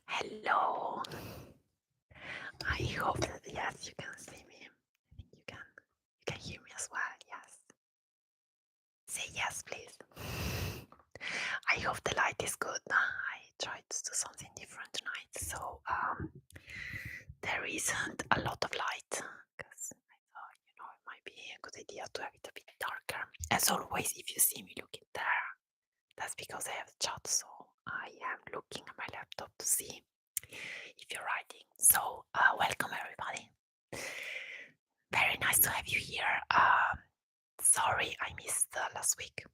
Hello. I hope that yes, you can see me. I think you can hear me as well. Yes. Say yes, please. I hope the light is good. I tried to do something different tonight, so there isn't a lot of light because I thought it might be a good idea to have it a bit darker. As always, if you see me looking there, that's because I have the chat, so I am looking at my laptop to see if you're writing. So, welcome everybody. Very nice to have you here. Sorry I missed last week.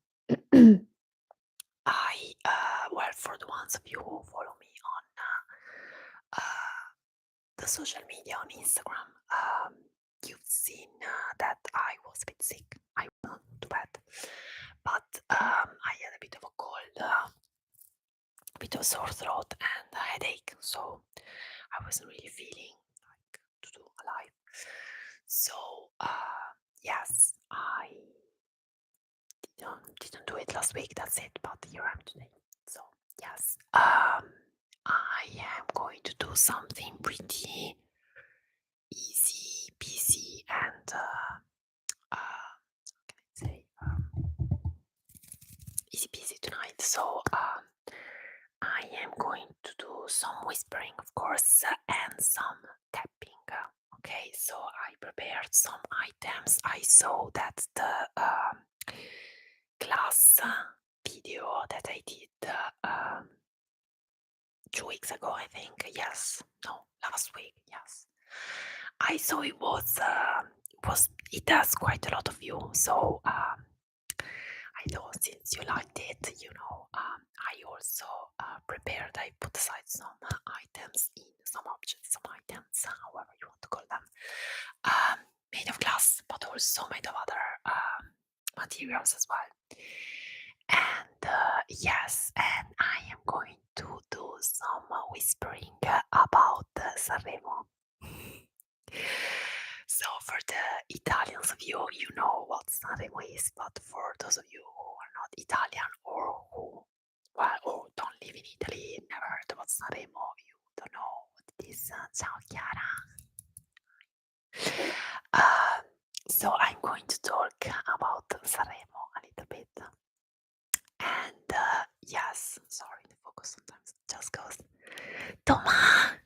Well, for the ones of you who follow me on the social media on Instagram, you've seen that I was a bit sick. I was not too bad, but I had a bit of a cold, a bit of a sore throat and a headache, so I wasn't really feeling like to do a live. So yes, I didn't do it last week. That's it. But here I am today. So yes, I am going to do something pretty easy peasy and how can I say easy peasy tonight. So I am going to do some whispering, of course, and some tapping. Okay, so I prepared some items. I saw that the class video that I did 2 weeks ago, I think. Yes, no, last week. Yes, I saw it was it has quite a lot of views. So I thought since you liked it, I also prepared. I put aside some items in some objects, some items, however you want to call them, made of glass, but also made of other materials as well. And yes, and I am going to do some whispering about Sanremo. So for the Italians of you, you know what Sanremo is, but for those of you who are not Italian or who, well, or don't live in Italy, never heard about Sanremo, you don't know what it is. Ciao Chiara. So I'm going to talk about Sanremo a little bit. And yes, sorry, the focus sometimes just goes. Thomas!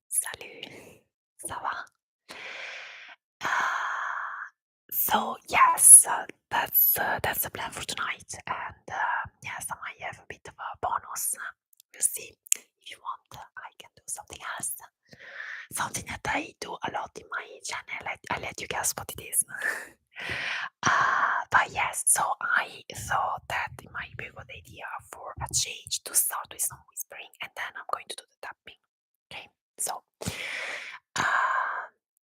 Salut! Ça va? So yes, that's the plan for tonight, and yes, I might have a bit of a bonus. We'll see. If you want, I can do something else, something that I do a lot in my channel. I let you guess what it is. But yes, so I thought that it might be a good idea for a change to start with some whispering, and then I'm going to do the tapping. Okay, so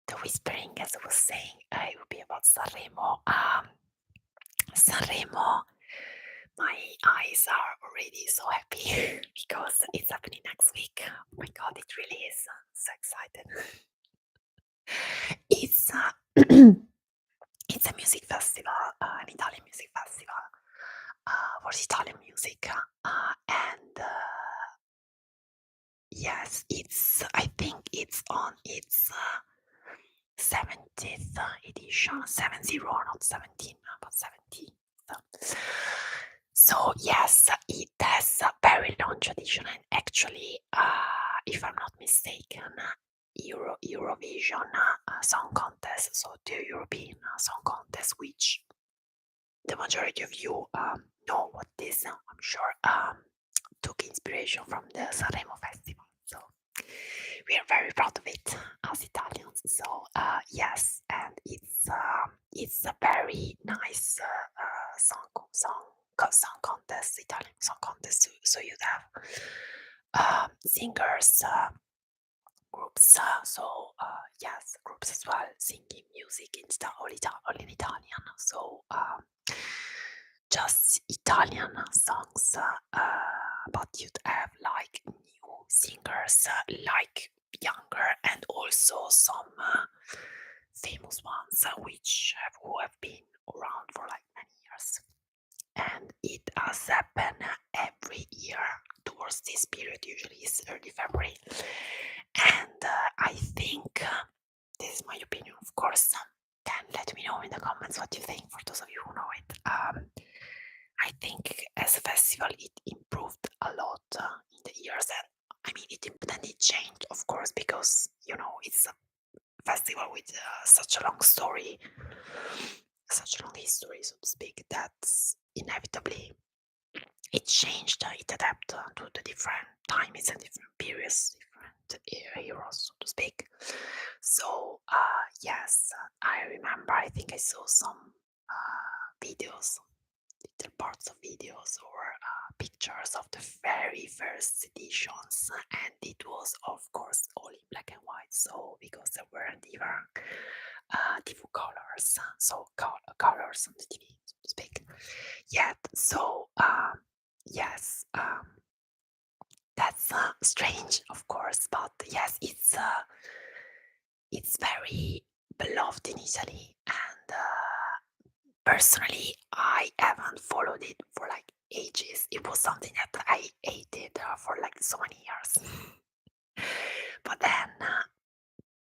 the whispering, as I was saying, it would be about Sanremo. Sanremo, my eyes are already so happy because it's happening next week. Oh my god, it really is. So excited. It's it's a music festival, an Italian music festival for Italian music, and yes, I think it's on its 70th edition, 70, not 17, but 70th. So yes, it has a very long tradition, and actually, if I'm not mistaken, Eurovision Song Contest, so the European Song Contest, which the majority of you know what this, I'm sure, took inspiration from the Sanremo Festival. So we are very proud of it as Italians. So yes, and it's a very nice song contest, Italian song contest. So you'd have singers, groups. Yes, groups as well, singing music all in Italian. So just Italian songs, but you'd have like new singers, like younger, and also some famous ones who have been around for like many years. And it has happened every year course, this period usually is early February. And I think, this is my opinion, of course, can let me know in the comments what you think, for those of you who know it. I think as a festival it improved a lot in the years, and I mean it changed, of course, because it's a festival with such a long story, such a long history, so to speak, that's inevitably it changed, it adapted to the different times and different periods, different eras, so to speak. So yes, I remember, I think I saw some videos, little parts of videos or pictures of the very first editions, and it was of course all in black and white, so because there weren't even TV colors, so colors on the TV, so to speak, yet. So yes, that's strange, of course, but yes, it's very beloved in Italy, and personally, I haven't followed it for like ages. It was something that I hated for like so many years. But then,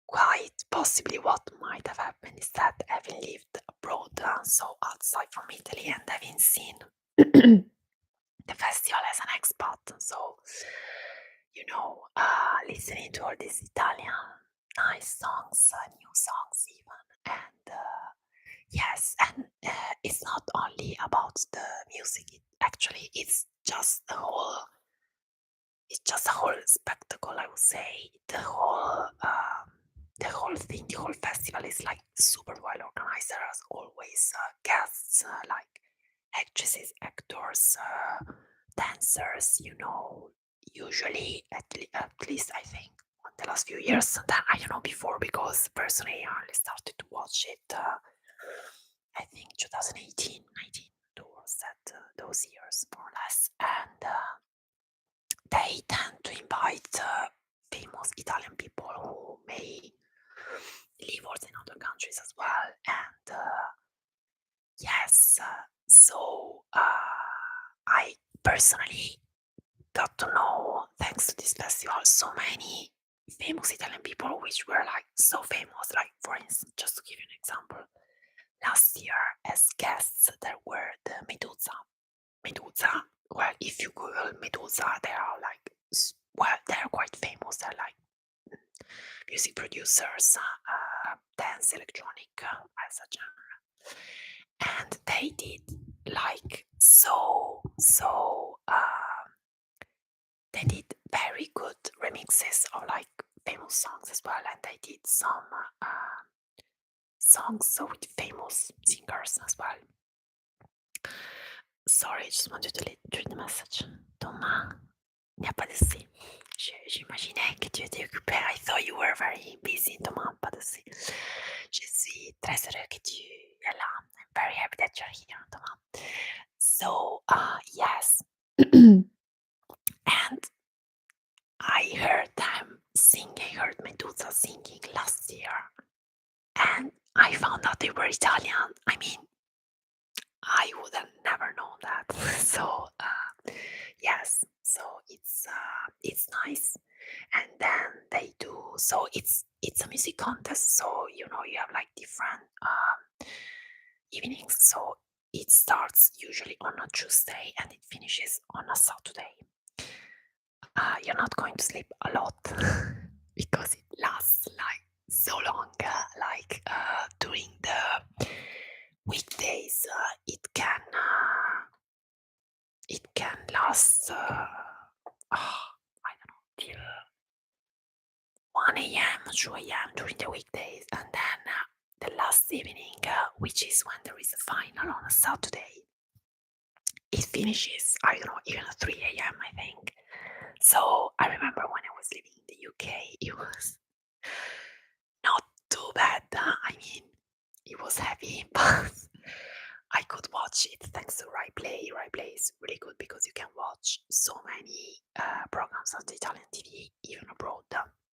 quite possibly, what might have happened is that having lived abroad, so outside from Italy, and having seen the festival as an expat, so listening to all these Italian nice songs, new songs even, and yes, and it's not only about the music. Actually, it's just a whole spectacle, I would say. The whole thing, the whole festival is like super well organized. There's always guests, like actresses, actors, dancers. Usually at least I think on the last few years. That I don't know before, because personally I only started to watch it. I think 2018, 19, towards those years more or less, and they tend to invite famous Italian people who may live also in other countries as well, and yes, so I personally got to know, thanks to this festival, so many famous Italian people which were like so famous. Like, for instance, just to give you an example, last year as guests there were the Medusa. Well, if you Google Medusa, they are like, well, they're quite famous. They're like music producers, dance, electronic, as a genre, and they did like they did very good remixes of like famous songs as well, and they did some songs with famous singers as well. Sorry, I just wanted to read the message. Thomas, il n'y a pas de souci. J'imaginais que tu étais occupé. I thought you were very busy, Thomas. Pas de souci. Je suis très heureux que tu es là. I'm very happy that you're here, Thomas. So, yes. And I heard them singing, heard Medusa singing last year. And I found out they were Italian. I mean, I would have never known that. So yes, so it's nice. And then they do, so it's a music contest, so you have like different evenings. So it starts usually on a Tuesday and it finishes on a Saturday. You're not going to sleep a lot because it lasts like so long. Like during the weekdays, it can last I don't know, till 1 a.m., 2 a.m. during the weekdays, and then the last evening, which is when there is a final on a Saturday, it finishes, I don't know, even at 3 a.m. I think. So I remember when I was living in the UK, it was not too bad. I mean, it was heavy, but I could watch it thanks to RaiPlay. RaiPlay is really good because you can watch so many programs on the Italian TV, even abroad.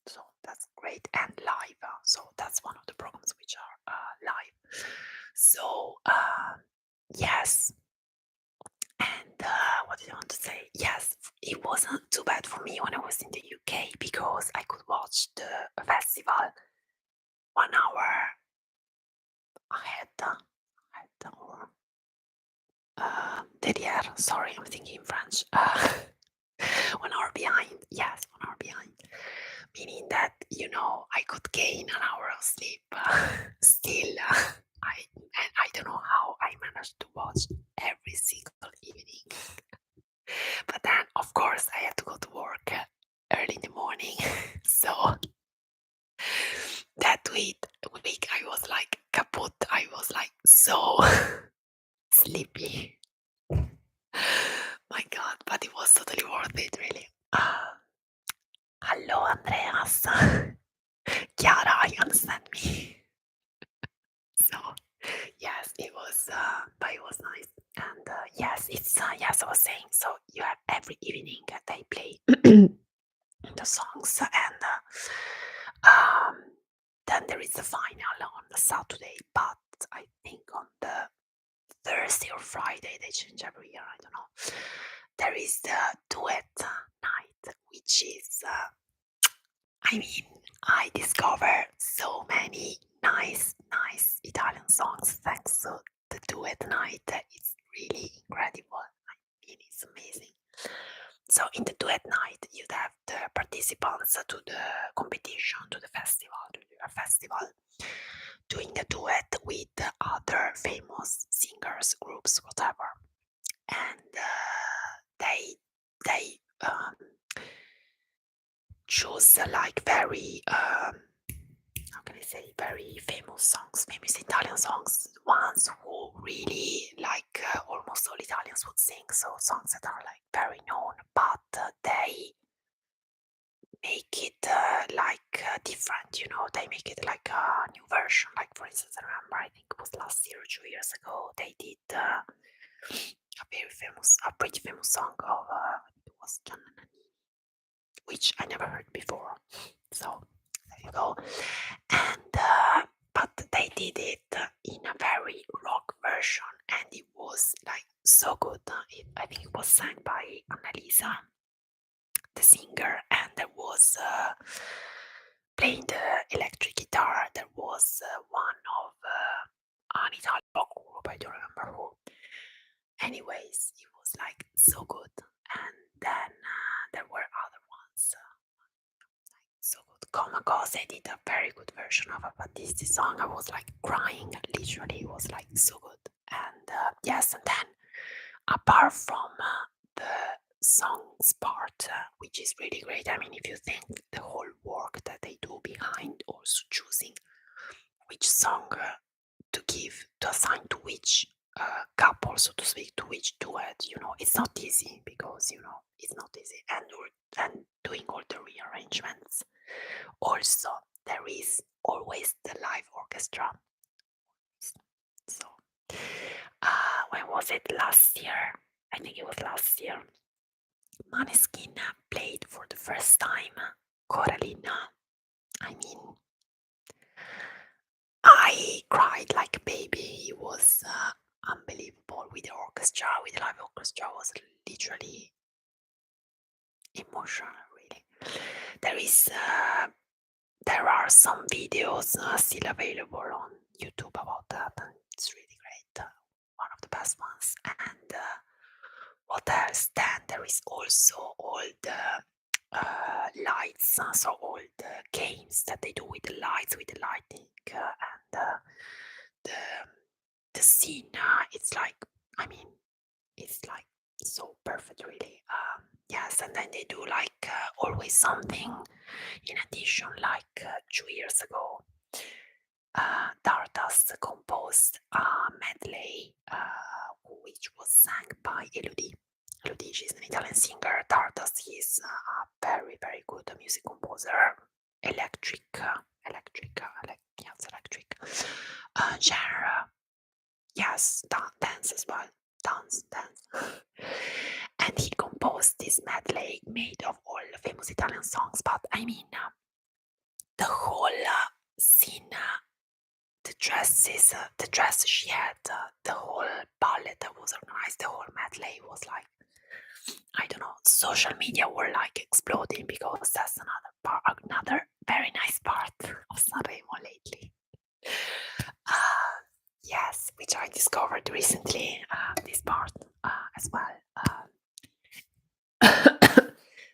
So that's great, and live. So that's one of the programs which are live. So yes, and what did I want to say? Yes, it wasn't too bad for me when I was in the UK because I could watch the festival 1 hour ahead, or derrière. Sorry, I'm thinking in French. 1 hour behind. Yes, 1 hour behind. Meaning that, I could gain an hour of sleep. Still, I don't know how I managed to watch every single evening. But then, of course, I had to go to work early in the morning. So that week I was like kaput. I was like so sleepy. My God, but it was totally worth it, really. Hello, Andreas. Chiara, you understand me? So, yes, it was, but it was nice. And yes, yes, I was saying, so you have every evening they play the songs, and then there is the final on the Saturday, but I think on the Thursday or Friday they change every year, I don't know. There is the duet night, which is, I discovered so many nice Italian songs thanks to the duet night. It's really incredible. It's amazing. So in the duet night, you'd have the participants to the competition, to the festival, doing a duet with other famous singers, groups, whatever, and they choose like very how can I say, very famous Italian songs, ones who really like almost all Italians would sing, so songs that are like very known, but they make it different, they make it like a new version. Like, for instance, I remember, I think it was last year or 2 years ago, they did a pretty famous song of it was Gianna Nannini, which I never heard before. So there you go. And but they did it in a very rock version, and it was like so good. I think it was sang by Annalisa, the singer, and there was playing the electric guitar. There was one of an Italian rock group, I don't remember who. Anyways, it was like so good, and then there were other ones. So good. Coma Cose did a very good version of a Battisti song. I was like crying, literally. It was like so good. And yes, and then apart from the songs part, which is really great, if you think the whole work that they do behind also choosing which song to assign to which couple, so to speak, to which duet, it's not easy, because it's not easy, and doing all the rearrangements. Also, there is always the live orchestra. So when was it? Last year, I think it was last year, Maneskin played for the first time Coralina. I cried like a baby. It was unbelievable with the orchestra, with the live orchestra. Was literally emotional, really. There are some videos still available on YouTube about that, and it's really great. One of the best ones. And what else? Then there is also all the lights, so all the games that they do with the lights, with the lighting, and the scene. It's like, it's like so perfect, really. Yes, and then they do like always something in addition. Like 2 years ago, Stardust composed a medley which was sung by Elodie. Elodie, she's an Italian singer. Stardust is a very, very good music composer. Electric genre. Yes, dance as well. Dance. And he composed this medley made of all the famous Italian songs. But the whole scene, the dress she had, the whole ballet that was organized, the whole medley was like I don't know, social media were like exploding because that's another very nice part of Sanremo lately. Yes, which I discovered recently, this part as well.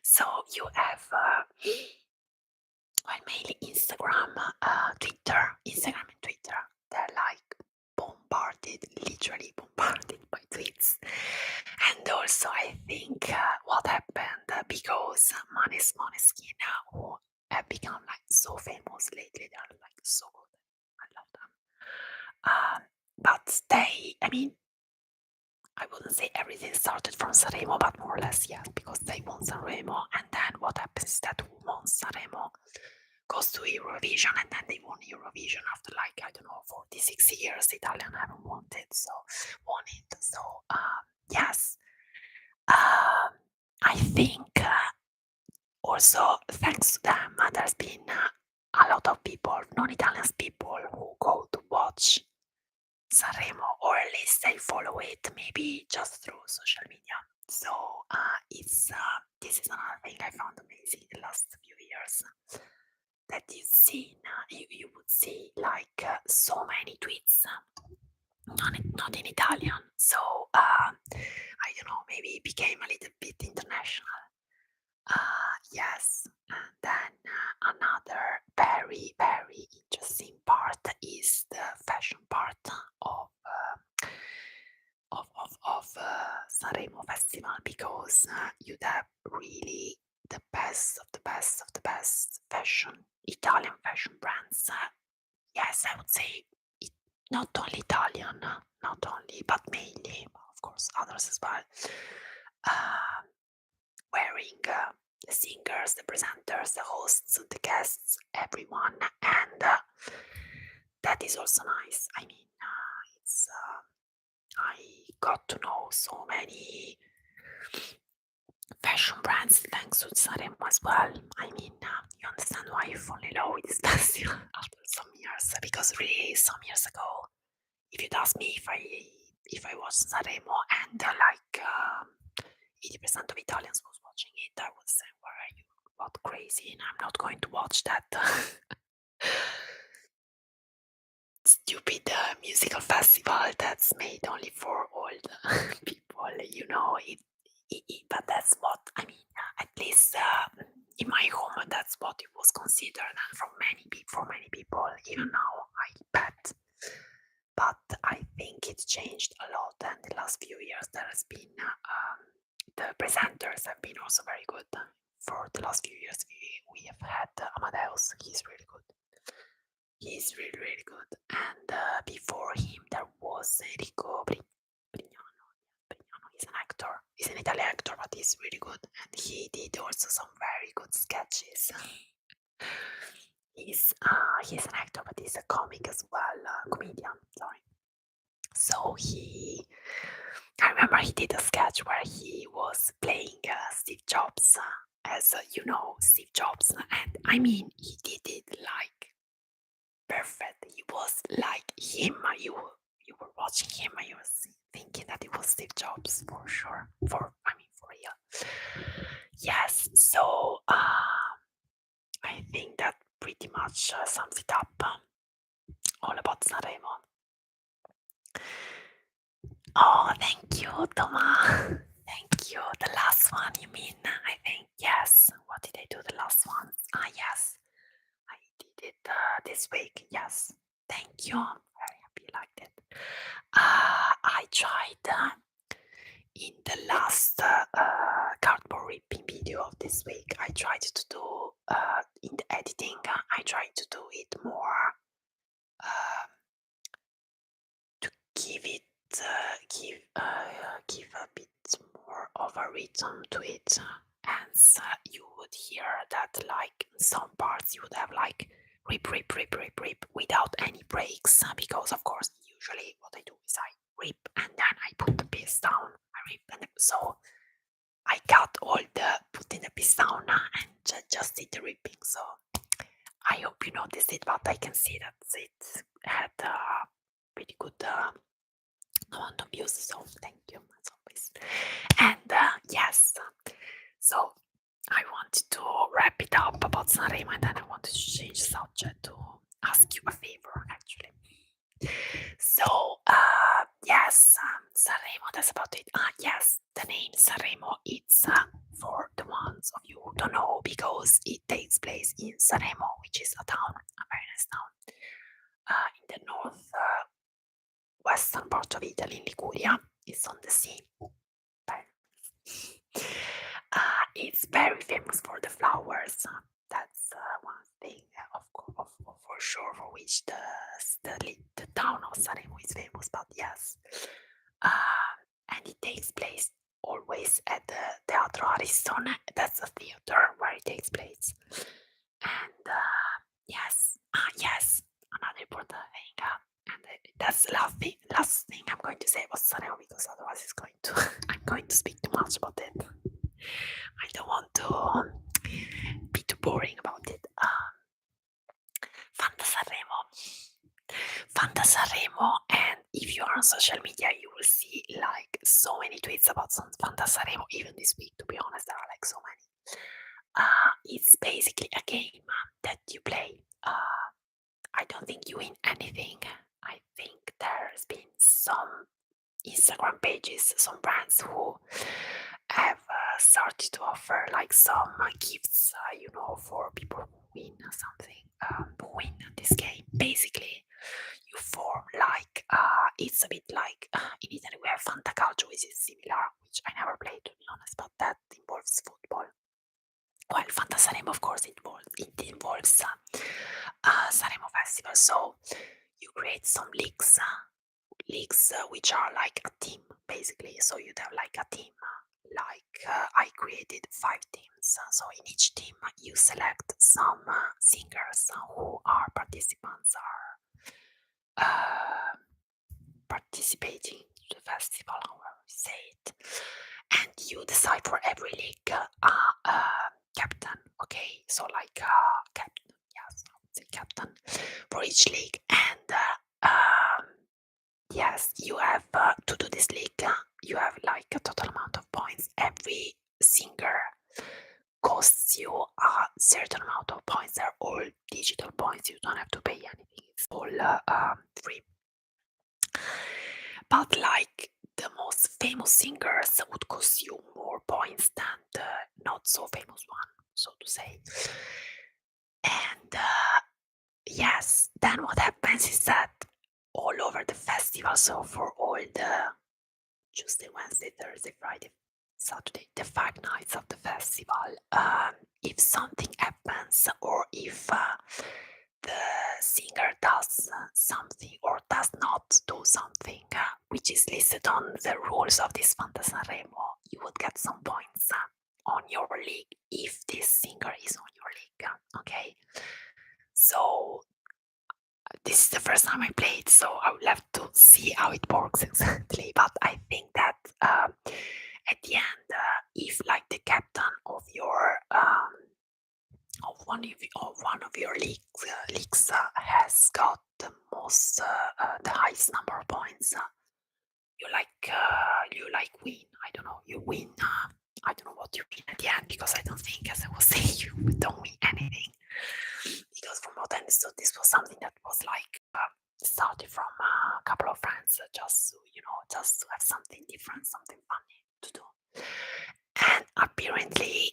So you have well, mainly Instagram, Instagram and Twitter. They're like literally bombarded by tweets. And also, I think what happened because Måneskin, who have become like so famous lately, they're like so good. I love them. But I mean, I wouldn't say everything started from Sanremo, but more or less, yes, because they won Sanremo, and then what happens is that who won Sanremo goes to Eurovision, and then they won Eurovision after like, I don't know, 46 years. Italian haven't won it, so yes. I think also thanks to them, there's been a lot of people, non-Italian people, who go to watch Sanremo, or at least they follow it, maybe just through social media. So it's this is another thing I found amazing the last few years, that you would see like so many tweets, not in Italian. So I don't know, maybe it became a little bit international. Yes, and then another very, very interesting part is the fashion part of Sanremo Festival, because you'd have really the best of the best of the best Italian fashion brands. Yes, I would say not only Italian, not only, but mainly, of course, others as well. Wearing the singers, the presenters, the hosts, the guests, everyone, and that is also nice. I mean, it's I got to know so many fashion brands thanks to Sanremo as well. I mean, you understand why you fall in love with this festival after some years, because really some years ago, if you'd ask me if I watched Sanremo and 80% of Italians was watching it, I would say, where are you? What crazy? And I'm not going to watch that stupid musical festival that's made only for old people, you know. But that's what I mean. At least in my home, that's what it was considered, and for many people, even now, I bet. But I think it changed a lot, and the last few years there has been the presenters have been also very good. For the last few years, we have had Amadeus. He's really good. He's really, really good. And before him, there was Enrico Brignano. He's an actor. He's an Italian actor, but he's really good. And he did also some very good sketches. He's an actor, but he's a comic as well, comedian. Sorry. So I remember he did a sketch where he was playing Steve Jobs, as Steve Jobs, and I mean, he did it like perfect. He was like him. You were watching him and you were thinking that it was Steve Jobs for sure. For real. Yes. So I think that pretty much sums it up. All about Sanremo. Oh, thank you, Thomas. Thank you. The last one, you mean? I think, yes. What did I do the last one? Yes. I did it this week. Yes. Thank you. I'm very happy you liked it. I tried in the last cardboard ripping video of this week. I tried to do in the editing. I tried to do it more to give it give a bit more of a rhythm to it. Hence, you would hear that like in some parts you would have like rip without any breaks, because of course usually what I do is I rip and then I put the piece down. I rip, and so I cut all the putting the piece down and just did the ripping. So I hope you noticed it, but I can see that it had pretty good amount of views, so thank you as always. And yes, wanted to wrap it up about Sanremo, and then I wanted to change subject to ask you a favor, actually. So, yes, Sanremo, that's about it. Yes, the name Sanremo, it's for the ones of you who don't know, because it takes place in Sanremo, which is a town, a very nice town, in the north western part of Italy, in Liguria. It's on the sea. It's very famous for the flowers. That's one thing, for sure, for which the town of Sanremo is famous. But yes, and it takes place always at the Teatro Aristone. That's a theater where it takes place. And yes, another important thing. And that's the last thing I'm going to say about Sanremo, because otherwise I'm going to speak too much about it. I don't want to be too boring about it. Fanta Sanremo, and if you are on social media, you will see like so many tweets about Fanta Sanremo. Even this week, to be honest, there are like so many. It's basically a game that you play. I don't think you win anything. I think there's been some Instagram pages, some brands who have started to offer like some gifts, for people who win something, who win this game. Basically, you form like it's a bit like in Italy we have Fantacalcio, which is similar, which I never played, to be honest, but that involves football. Well, Fanta Sanremo, of course, it involves Sanremo Festival. So you create some leagues which are like a team, basically. So you'd have like a team. I created 5 teams. So in each team, you select some singers who are participants, are participating to the festival, however we say it. And you decide for every league captain. Okay, so like captain, yes, I would say captain for each league. And yes, you have to do this league. You have like a total amount of points. Every singer costs you a certain amount of points. They're all digital points. You don't have to pay anything. It's all free. But like the most famous singers would cost you more points than the not so famous one, so to say. And yes, then what happens is that all over the festival, so for all the Tuesday, Wednesday, Thursday, Friday, Saturday, the 5 nights of the festival, if something happens, or if the singer does something or does not do something which is listed on the rules of this Fanta Sanremo, you would get some points on your league if this singer is on your league. Okay, so this is the first time I played, so I will have to see how it works exactly. But I think that at the end, if like the captain of your of one of your leagues has got the highest number of points, you win. I don't know. You win. I don't know what you win at the end, because I don't think, as I was saying, you don't win anything. Because from what I understood, this was something that was like started from a couple of friends, just to have something different, something funny to do. And apparently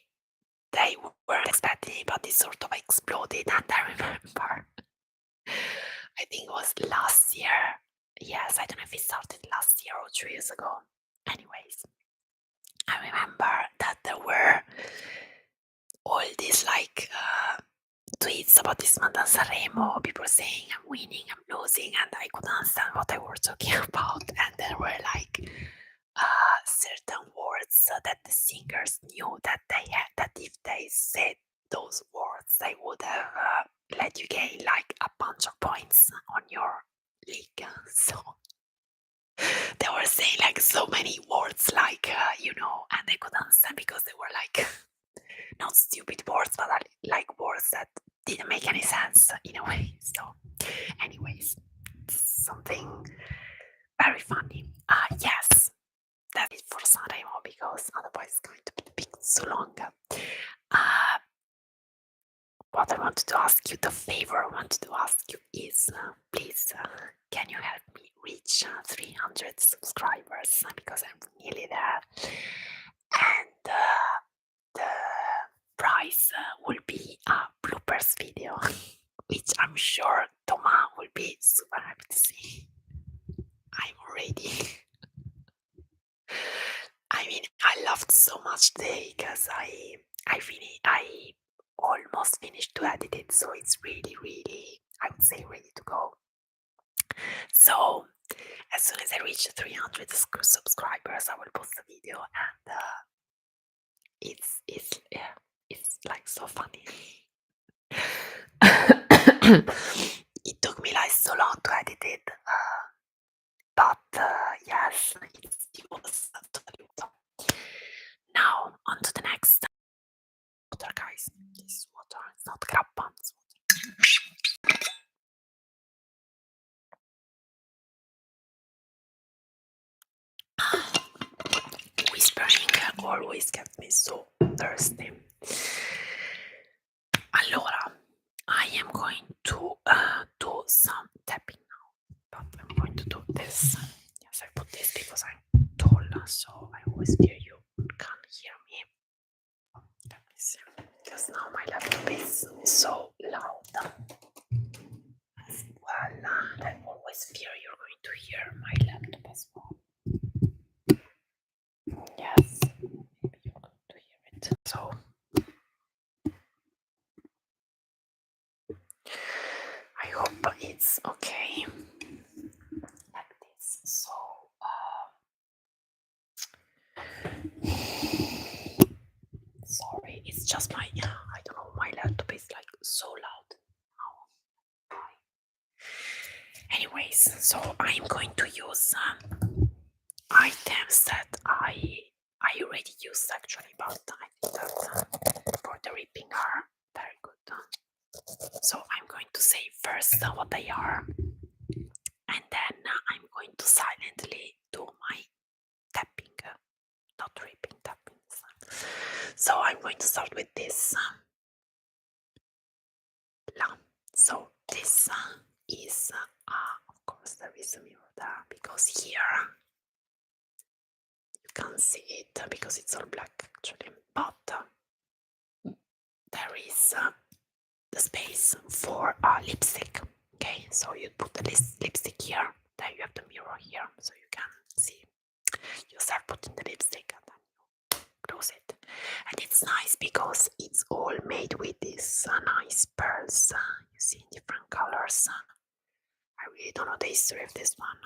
they weren't expecting it, but it sort of exploded. And I remember, I think it was last year. Yes, I don't know if it started last year or 2 years ago. Anyways, I remember that there were all these like tweets about this Fanta Sanremo, people saying I'm winning, I'm losing, and I couldn't understand what they were talking about. And there were like certain words that the singers knew that they had, that if they said those words, they would have let you gain like a bunch of points on your league. So they were saying like so many words, like and they couldn't understand, because they were like not stupid words, but like words that didn't make any sense in a way. So anyways, something very funny. Yes, that is for Sanremo, because otherwise it's going to be too long. what I wanted to ask you, the favor I wanted to ask you is, please, can you help me reach 300 subscribers? Because I'm nearly there. And the prize will be a bloopers video, which I'm sure Thomas will be super happy to see. I'm ready. I mean, I loved so much today because I almost finished to edit it, so it's really, I would say, ready to go. So as soon as I reach 300 subscribers, I will post the video, and it's like so funny. It took me like so long to edit it, but yes, it was totally awesome. Now on to the next water, guys. This water, it's not grappa, it's water. Whispering always gets me so thirsty. Allora, I am going to do some tapping now, but I'm going to do this. Yes, I put this because I'm tall, so I always fear you can't hear me. Let me see, because now my laptop is so loud as well. I always fear you're going to hear my laptop as well. Yes, maybe you're going to hear it. So I hope it's okay like this. So sorry, it's just my, I don't know, my laptop is like so loud now. Anyways, so I'm going to use items that I already used actually, but I think that for the ripping are very good. So I'm going to say first what they are, and then I'm going to silently do my tapping, not ripping, tapping. So I'm going to start with this lamp. So this is, of course, there is a mirror there because here you can't see it because it's all black actually, but there is the space for a lipstick. Okay, so you put the lipstick here, then you have the mirror here, so you can see yourself putting the lipstick, and then you close it. And it's nice because it's all made with these nice pearls. You see in different colors. I really don't know the history of this one.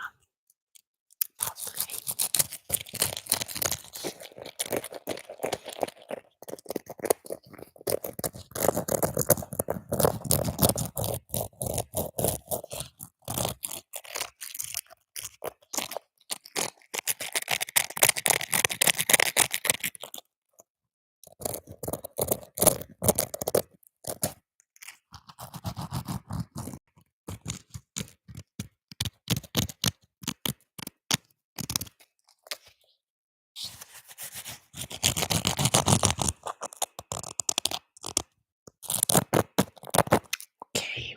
Okay,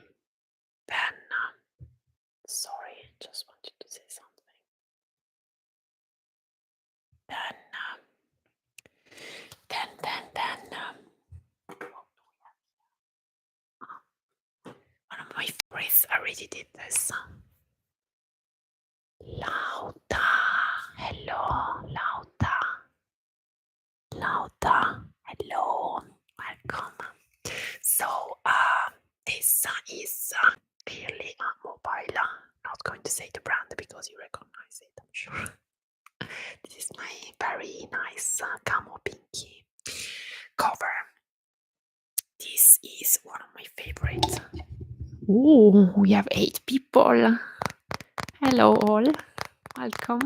then, sorry, just wanted to say something. Then, one of my favorites, I already did this. Lauretta, hello, Lauretta. Lauretta, hello, welcome. So, this is clearly a mobile. Not going to say the brand because you recognize it, I'm sure. This is my very nice camo pinky cover. This is one of my favorites. Oh, we have 8 people. Hello all, welcome.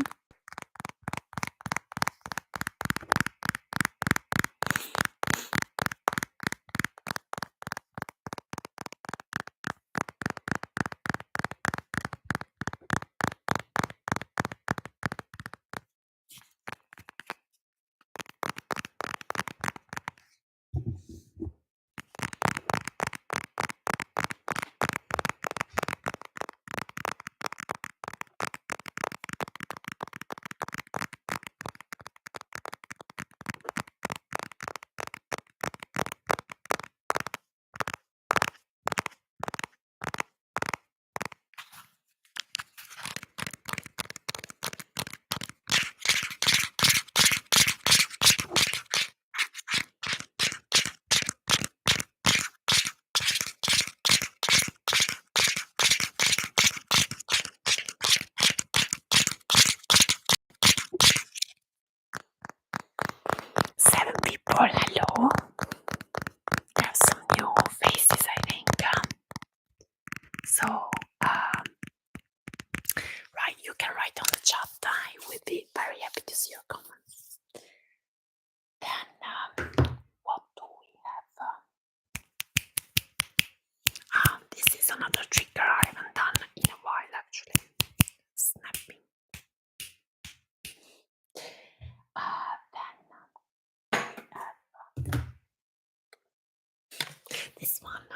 This one.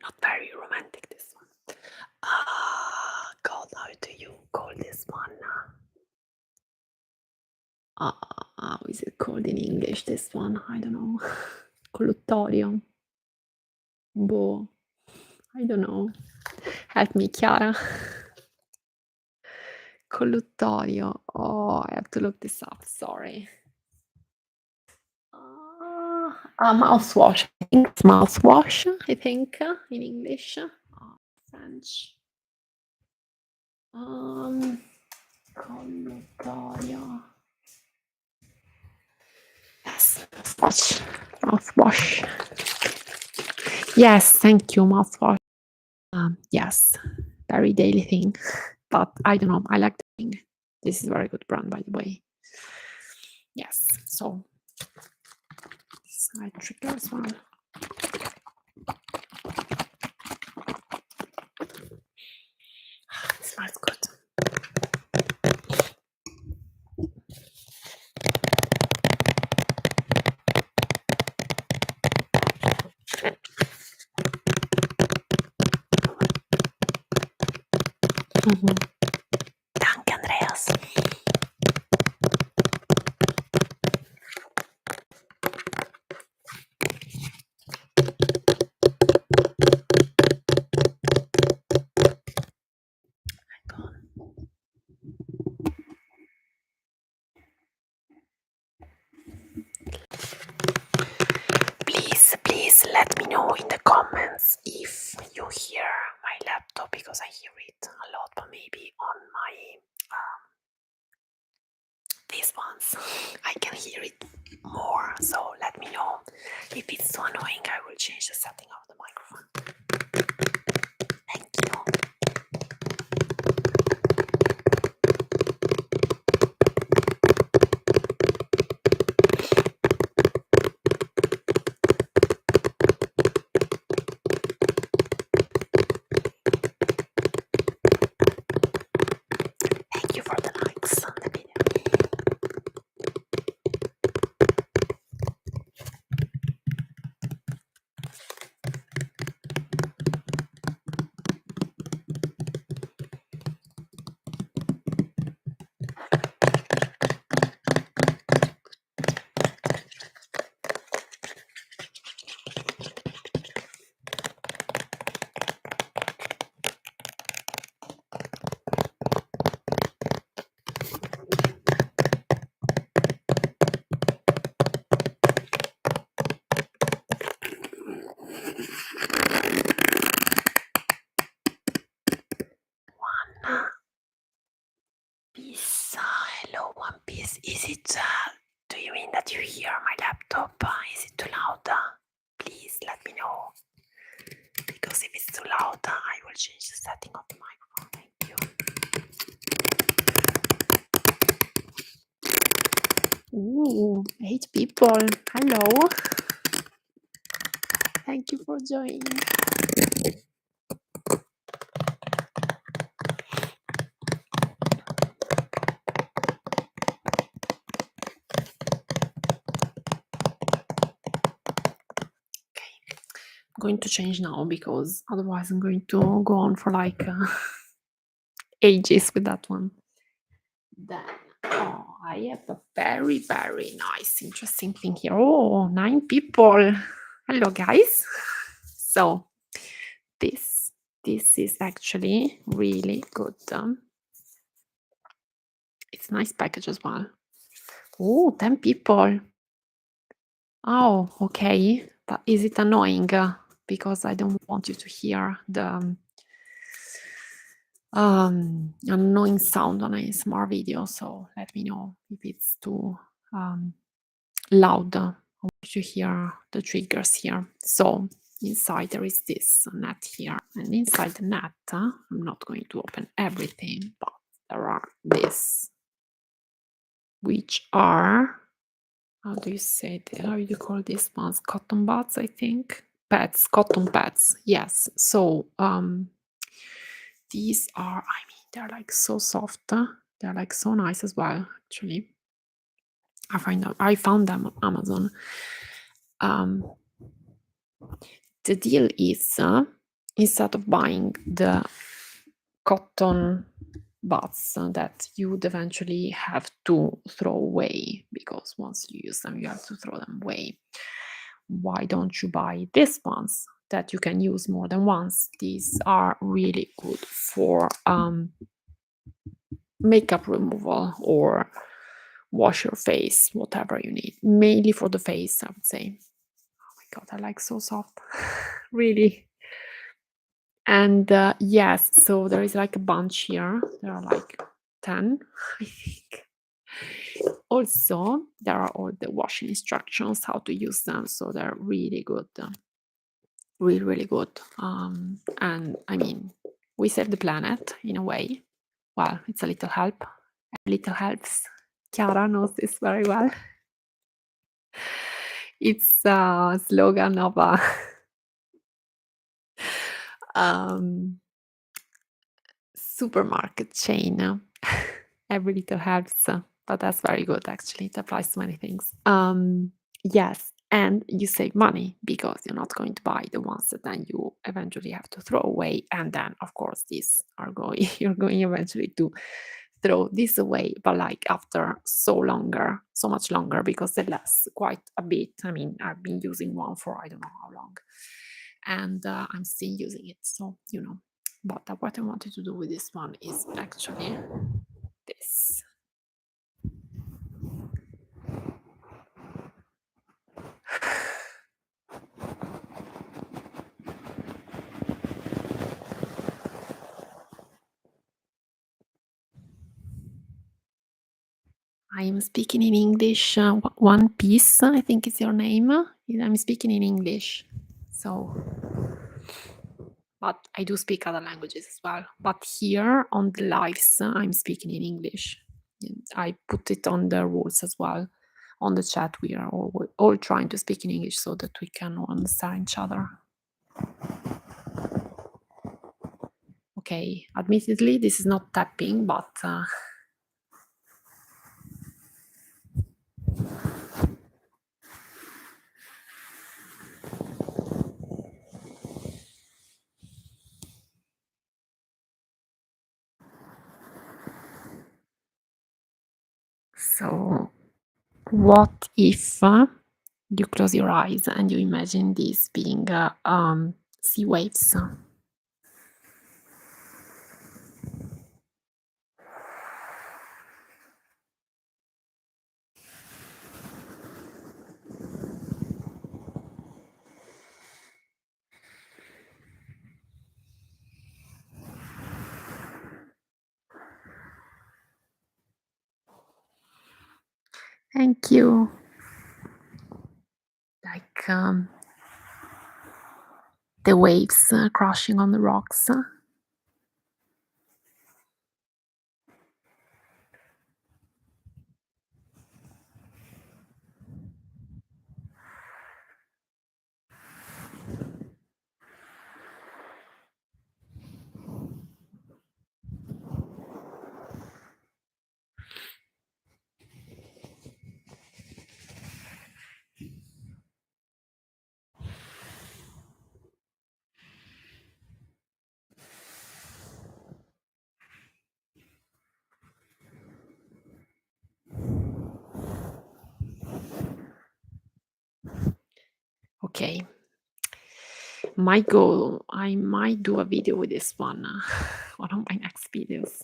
Not very romantic, this one. God, how do you call this one? How is it called in English, this one? I don't know. Colluttorio. Boh. I don't know. Help me, Chiara. Colluttorio. Oh, I have to look this up. Sorry. Mouthwash. I think it's mouthwash, I think, in English. French. Colluttorio. Yes, mouthwash. Mouthwash. Yes, thank you, mouthwash. Yes, very daily thing. But I don't know, I like the thing. This is a very good brand, by the way. Yes, so side trigger as well. It smells good. Danke, Andreas. Please let me know in the comments if you hear my laptop, because I hear it a lot, but maybe on my these ones I can hear it more. So let me know. If it's too annoying, I will change the setting of the microphone. Thank you. Thank you for the likes on the video. One piece. Hello, One Piece. Is it? Do you mean that you hear my laptop? Is it too loud? Please let me know. Because if it's too loud, I will change the setting of the microphone. Thank you. Ooh, 8 people. Hello. Thank you for joining. I'm going to change now, because otherwise I'm going to go on for like ages with that one. Then, I have a very, very nice, interesting thing here. Oh, 9 people. Hello, guys. So, this is actually really good. It's a nice package as well. Oh, 10 people. Oh, okay. But is it annoying? Because I don't want you to hear the annoying sound on a ASMR video. So let me know if it's too loud. I want you to hear the triggers here. So inside there is this net here, and inside the net, I'm not going to open everything, but there are this, which are, how do you say it? How do you call these ones? Cotton buds, I think. Pads, cotton pads. Yes. So these are, I mean, they're like so soft. They're like so nice as well, actually. I found them on Amazon. the deal is instead of buying the cotton buds that you would eventually have to throw away, because once you use them, you have to throw them away. Why don't you buy these ones that you can use more than once? These are really good for makeup removal or wash your face, whatever you need. Mainly for the face, I would say. Oh my god, I like so soft. Really. And yes, so there is like a bunch here. There are like 10, I think. Also, there are all the washing instructions, how to use them. So they're really good. Really, really good. And I mean, we save the planet in a way. Well, it's a little help. A little helps. Chiara knows this very well. It's a slogan of a supermarket chain. Every little helps, but that's very good actually. It applies to many things. Yes, and you save money because you're not going to buy the ones that then you eventually have to throw away. And then, of course, these are going, you're going eventually to throw this away, but like after so much longer, because they last quite a bit. I mean, I've been using one for I don't know how long, and I'm still using it. So, you know, but what I wanted to do with this one is actually this. I am speaking in English. One Piece, I think is your name. I'm speaking in English. So, but I do speak other languages as well. But here on the lives, I'm speaking in English. I put it on the rules as well. On the chat, we are all trying to speak in English so that we can understand each other. Okay, admittedly, this is not tapping, but so what if you close your eyes and you imagine these being sea waves? Thank you. Like the waves crashing on the rocks. Okay. My goal, I might do a video with this one of my next videos.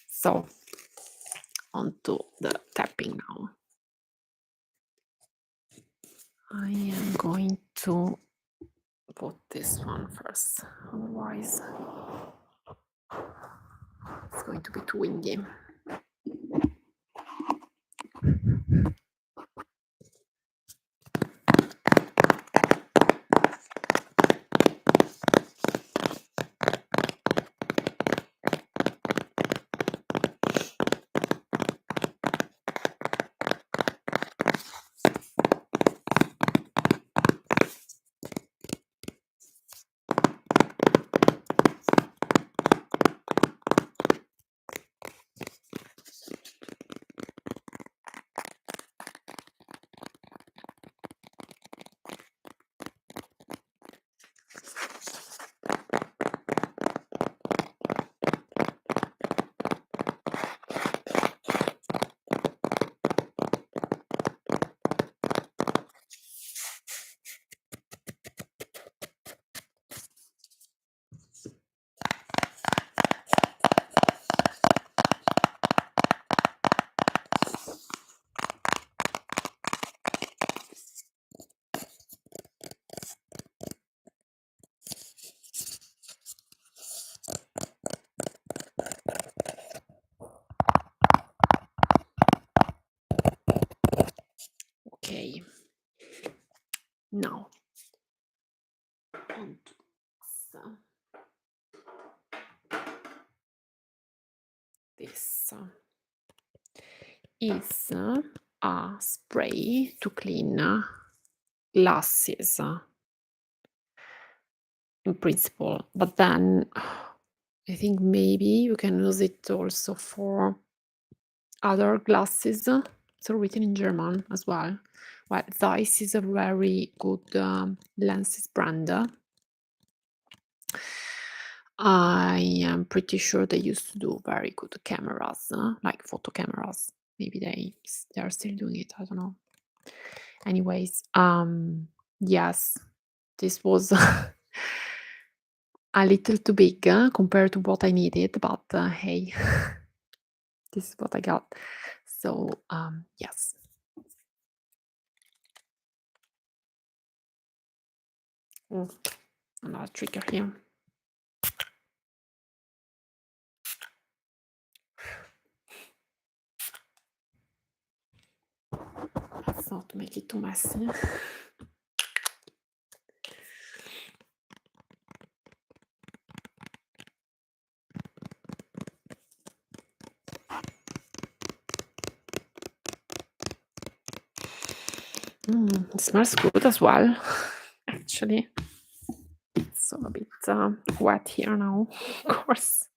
So onto the tapping now. I am going to put this one first, otherwise it's going to be too windy. Now, on to this is a spray to clean glasses in principle, but then I think maybe you can use it also for other glasses. It's written in German as well. Well, Zeiss is a very good lenses brand. I am pretty sure they used to do very good cameras, like photo cameras. Maybe they are still doing it. I don't know. Anyways, yes, this was a little too big compared to what I needed, but hey, this is what I got. So yes. Another trigger here. Let's not make it too messy. It smells good as well, actually. It's a bit wet here now, of course.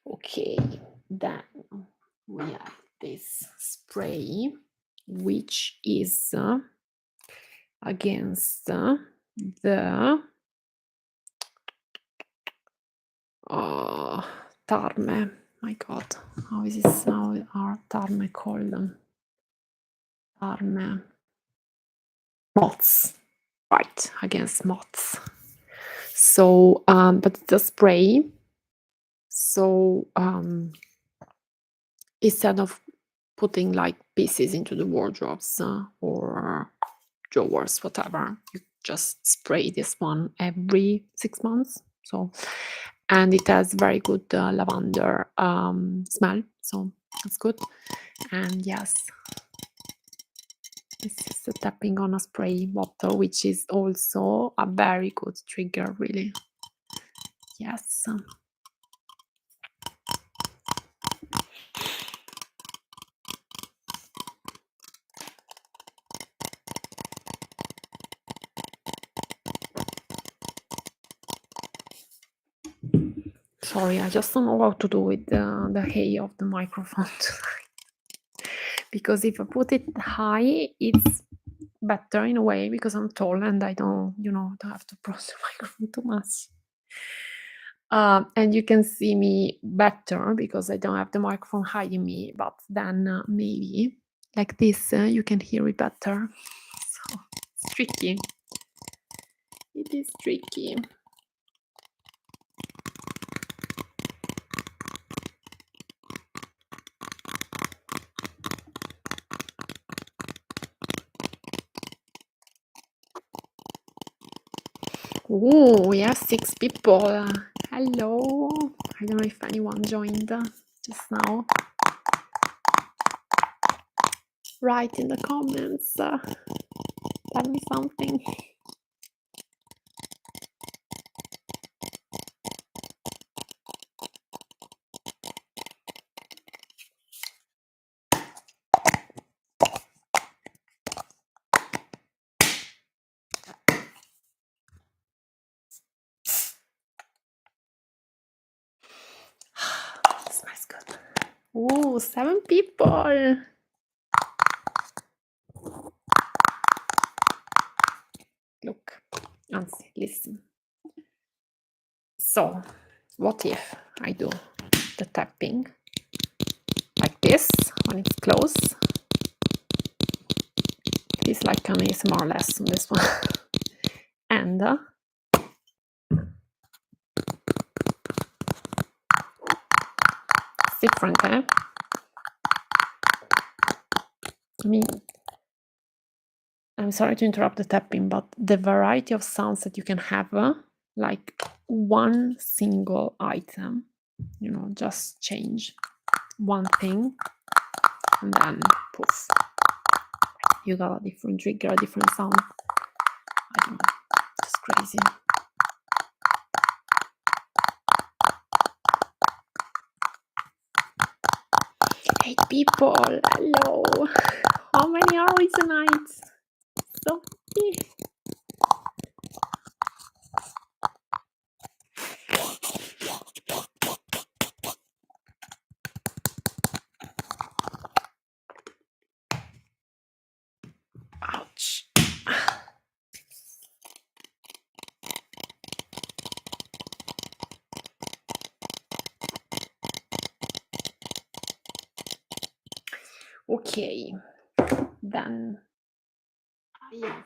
Okay, then we have this spray, which is against the tarme. My God, how is this now? Our tarme called? Tarme. Moths, right, against moths. So, but it's a spray. So instead of putting like pieces into the wardrobes or drawers, whatever, you just spray this one every 6 months. So, and it has very good lavender smell, so that's good. And yes, this is the tapping on a spray bottle, which is also a very good trigger, really. Yes. Sorry, I just don't know how to do with the hay of the microphone because if I put it high, it's better in a way because I'm tall and I don't have to press the microphone too much. And you can see me better because I don't have the microphone hiding me, but then maybe like this, you can hear it better. So it's tricky. It is tricky. Oh, we have 6 people. Hello. I don't know if anyone joined just now. Write in the comments. Tell me something. Smells good. Oh, 7 people. Look, Anzi, listen. So, what if I do the tapping like this when it's close? It's like an ASMR lesson, this one. And it's different, eh? I mean, I'm sorry to interrupt the tapping, but the variety of sounds that you can have, like one single item, you know, just change one thing and then poof, you got a different trigger, a different sound. I don't know, it's crazy. Hey people, hello. How many are we tonight? So ouch. Okay, then yeah,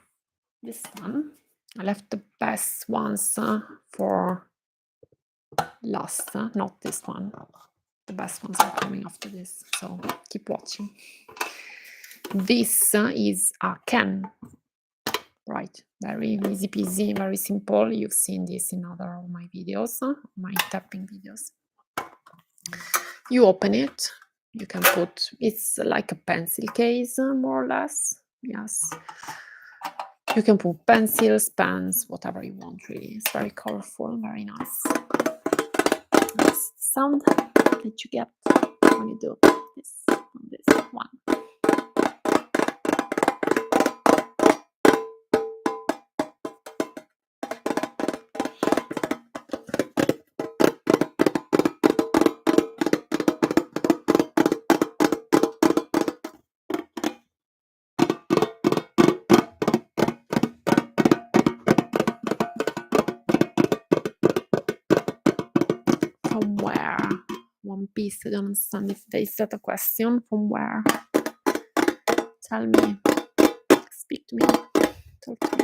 this one. I left the best ones for last, not this one. The best ones are coming after this, so keep watching. This is a can, right? Very easy peasy, very simple. You've seen this in other of my videos, my tapping videos. You open it. You can put, it's like a pencil case, more or less. Yes. You can put pencils, pens, whatever you want, really. It's very colorful, very nice. That's the sound that you get when you do this on this one. From where? One Piece, I don't understand if they set a question. From where? Tell me. Speak to me. Talk to me.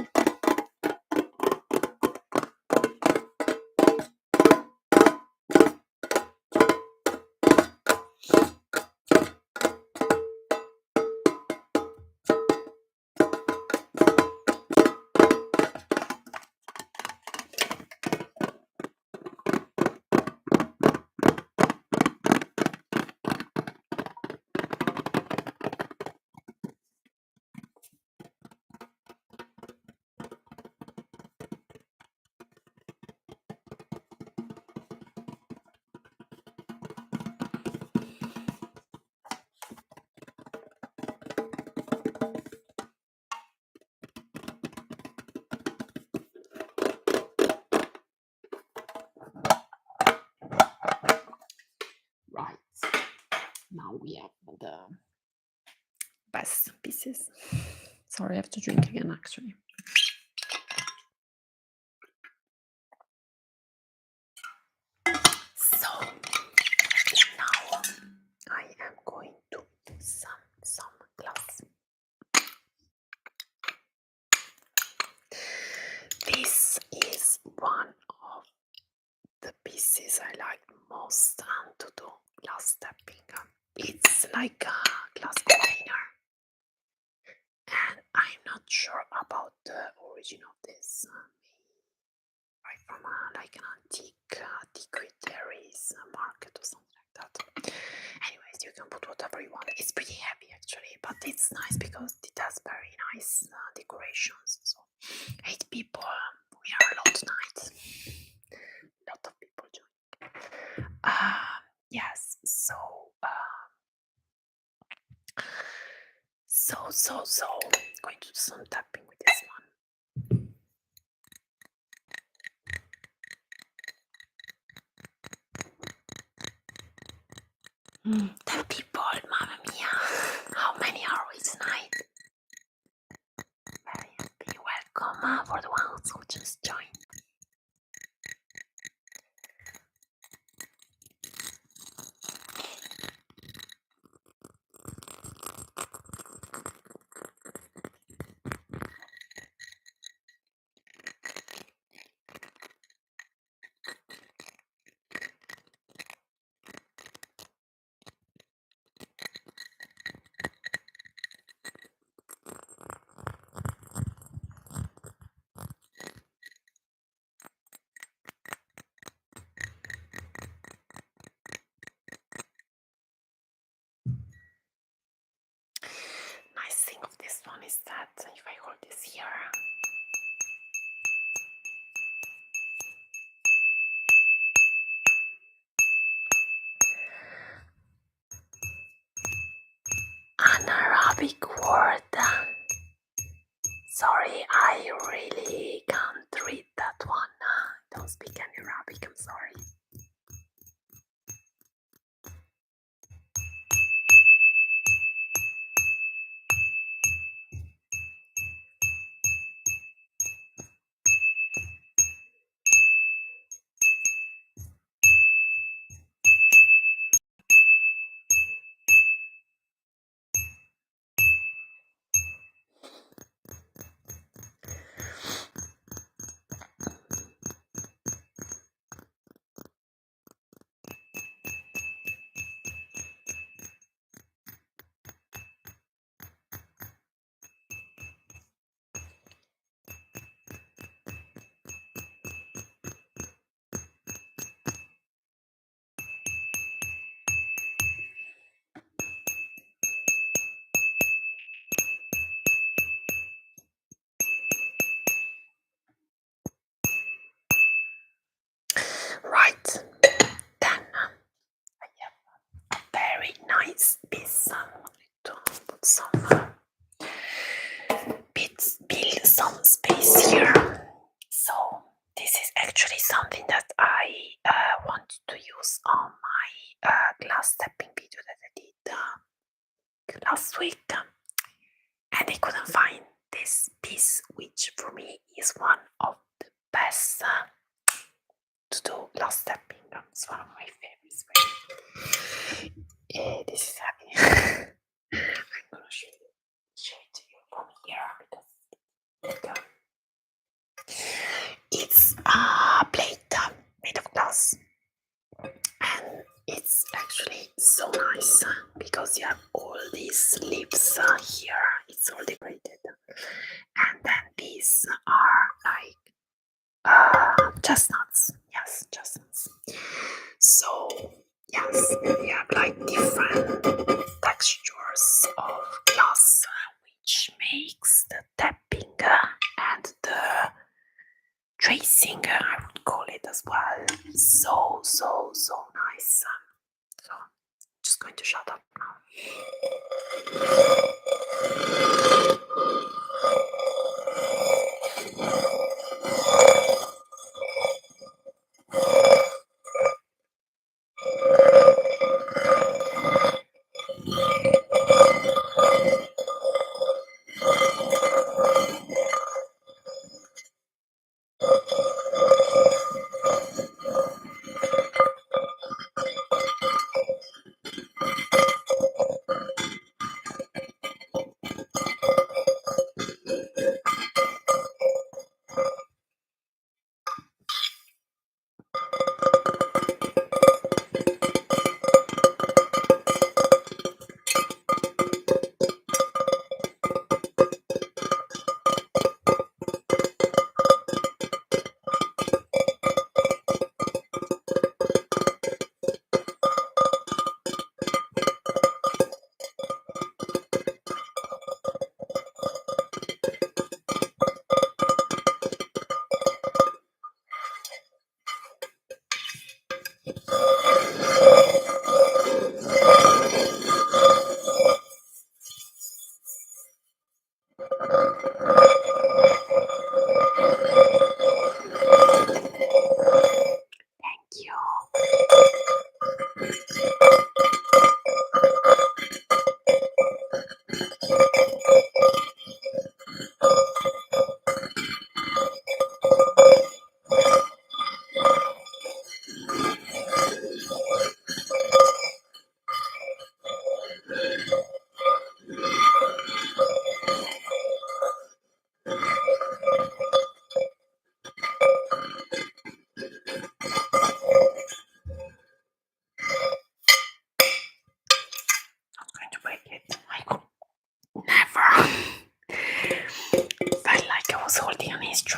Right. Now we have the best pieces. Sorry, I have to drink again, actually. So now I am going to do some glass. This is one of the pieces I like most to do glass tapping. It's like a glass container, and I'm not sure about the origin of this. Right from like an antiquities market or something like that. Anyways, you can put whatever you want. It's pretty heavy actually, but it's nice because it has very nice decorations. So 8 people, we are a lot tonight. A lot of people join. Yes, so going to do some tapping with this one. 10 people, mamma mia. How many are we tonight? Very happy. Welcome for the ones also just joined. Nice thing of this one is that if I hold this here, an Arabic word. Sorry, I really can't read that one. I don't speak any Arabic, I'm sorry. Right, then I have a very nice piece. To put some bits, build some space here. So this is actually something that I wanted to use on my glass tapping video that I did last week, and I couldn't find this piece, which for me is one of the best to do glass tapping. It's one of my favorites. This is happy. I'm gonna show it to you from here because it's a plate made of glass, and it's actually so nice because you have all these leaves here. It's all decorated, and then these are like chestnuts. Yes, chestnuts. So yes, we have like different textures of glass, which makes the tapping and the tracing, I would call it as well, so nice. So I'm just going to shut up now.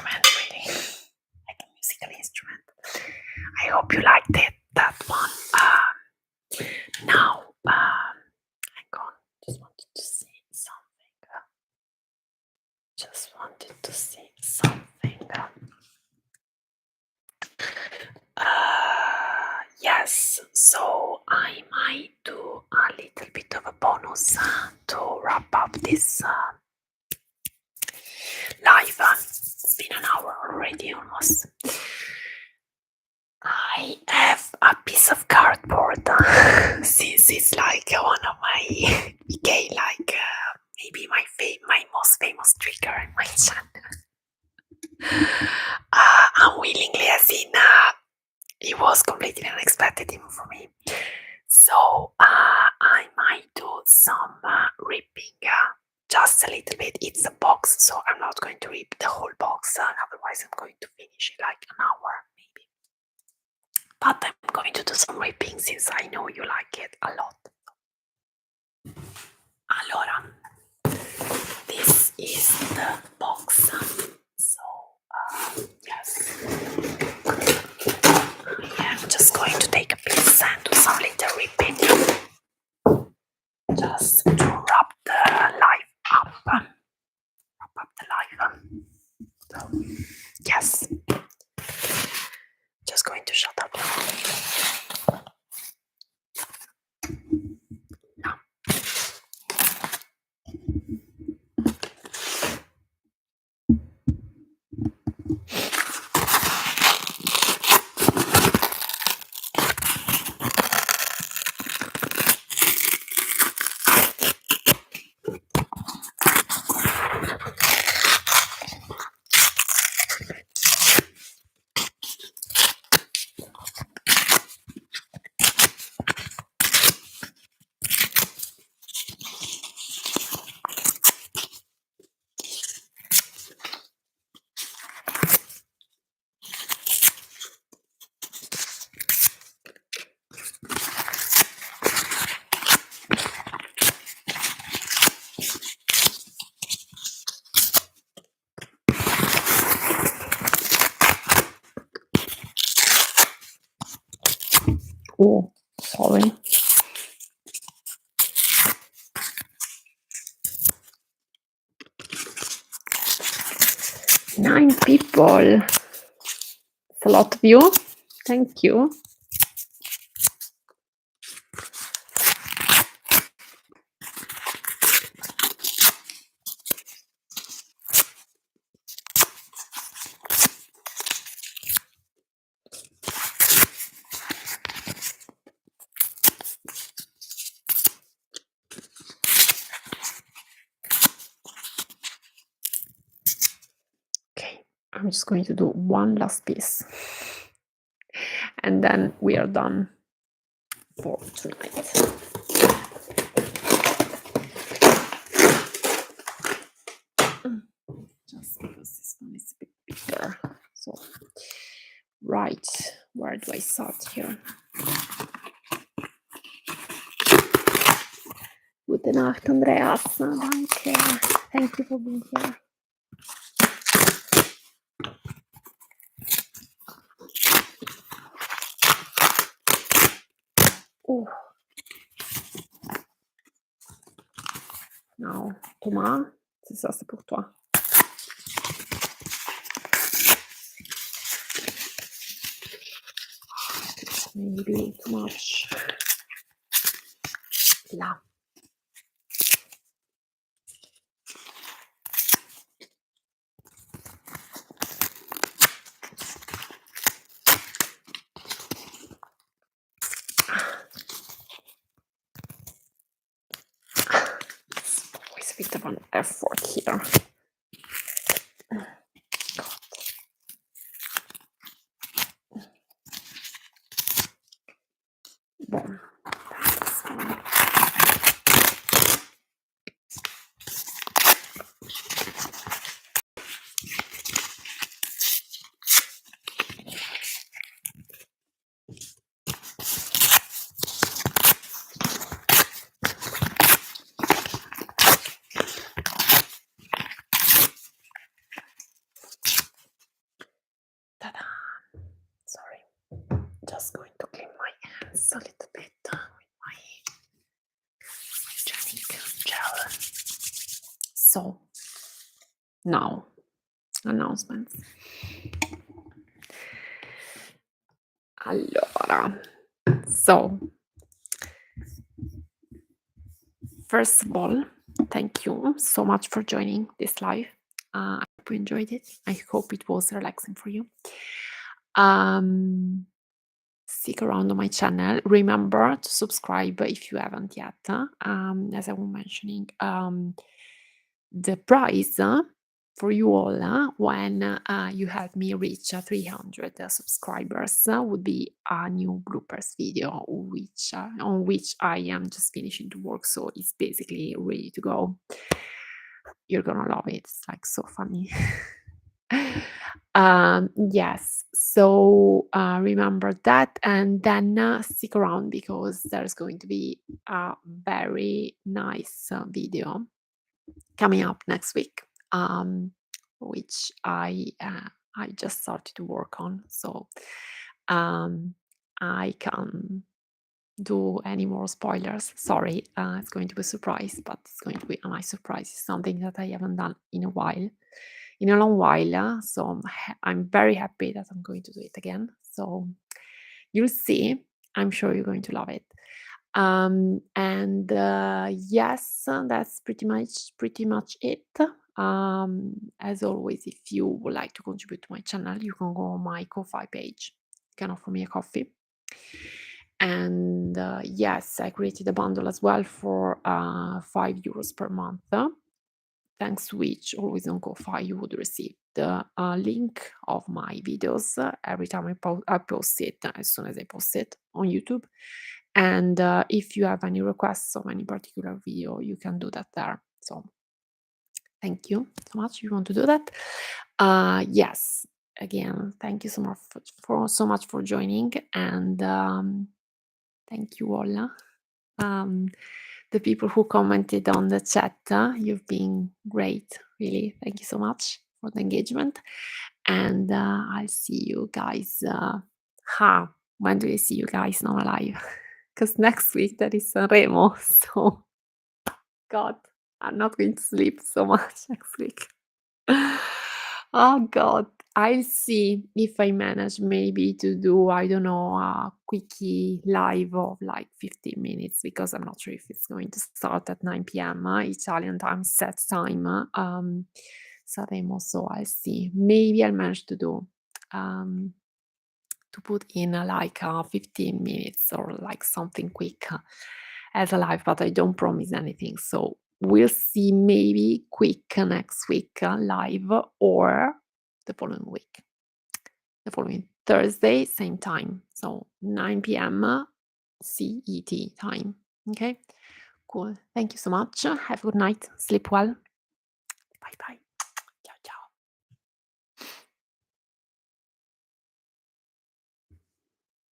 instrument, really, like a musical instrument. I hope you liked that one. Now, hang on, just wanted to see something. Yes, so I might do a little bit of a bonus to wrap up this live. It's been an hour already almost. I have a piece of cardboard since it's like one of my became like maybe my most famous trigger in my channel. Unwillingly, as in it was completely unexpected even for me. So I might do some ripping, just a little bit. It's a box, so I'm not going to rip the whole box, otherwise I'm going to finish it like an hour maybe. But I'm going to do some ripping since I know you like it a lot. Allora, this is the box. So, yes. I'm just going to take a piece and do some little ripping. Just to wrap the live up. So, yes. Just going to shut up. No. Oh, sorry. 9 people. It's a lot of you. Thank you. I'm just going to do one last piece and then we are done for tonight. Just because this one is a bit bigger. So, right, where do I start here? Gute Nacht, Andreas. Danke. Thank you for being here. Oh. Now, Thomas, ça c'est pour toi. Maybe too much. Là. It's a bit of an effort here. Bon. just going to clean my hands a little bit with my hygienic gel. So, now, announcements. Allora, so, first of all, thank you so much for joining this live. I hope you enjoyed it. I hope it was relaxing for you. Stick around on my channel. Remember to subscribe if you haven't yet. As I was mentioning, the prize for you all when you help me reach 300 subscribers would be a new bloopers video on which I am just finishing to work, so it's basically ready to go. You're gonna love it. It's like so funny. Yes, so remember that, and then stick around because there's going to be a very nice video coming up next week, which I just started to work on. So I can do any more spoilers. Sorry, it's going to be a surprise, but it's going to be a nice surprise. It's something that I haven't done in a long while. So I'm very happy that I'm going to do it again. So you'll see. I'm sure you're going to love it. And yes, that's pretty much it. As always, if you would like to contribute to my channel, you can go on my Ko-fi page. You can offer me a coffee. And yes, I created a bundle as well for €5 per month. Thanks to which, always on Ko-fi, you would receive the link of my videos every time I post it, as soon as I post it on YouTube. And if you have any requests of any particular video, you can do that there. So thank you so much if you want to do that. Yes, again, thank you so much for joining, and thank you all. The people who commented on the chat, you've been great, really. Thank you so much for the engagement, and I'll see you guys. When do I see you guys now live? Because next week that is Sanremo, so God, I'm not going to sleep so much next week. Oh God, I'll see if I manage maybe to do, I don't know, a quickie live of like 15 minutes, because I'm not sure if it's going to start at 9 p.m. Italian time set time. Sanremo, so I'll see. Maybe I'll manage to do to put in like 15 minutes or like something quick as a live, but I don't promise anything. So we'll see, maybe quick next week live, or the following week, the following Thursday, same time. So 9 p.m. CET time. Okay, cool. Thank you so much. Have a good night. Sleep well. Bye bye.